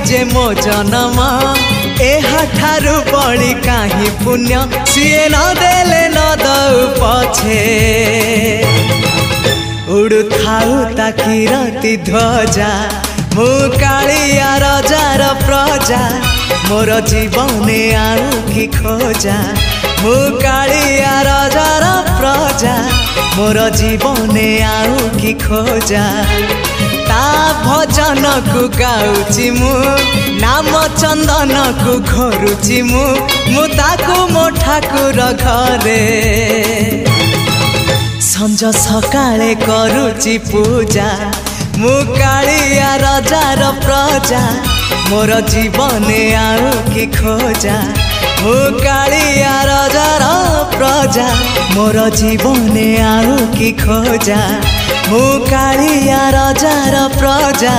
जे मो जन्म एहाठारु बड़ी काहे पुण्य सिए न देले न दउ पछे उड़ुथाउ ताकि रति ध्वजा मु कालिया रजार प्रजा मोर जीवने आउ कि खोजा मु कालिया रजार प्रजा मोर जीवने आउ कि खोजा ता भजन को गाउची मु नाम चंदन को घरुची मु ताकू मो ठाकुर घरे संज सकाळे करुची पूजा मु कालिया रजार प्रजा मोर जीवने आउ कि खोजा मु कालिया रजार प्रजा मोर जीवने आउ कि खोजा मु कालिया रजार प्रजा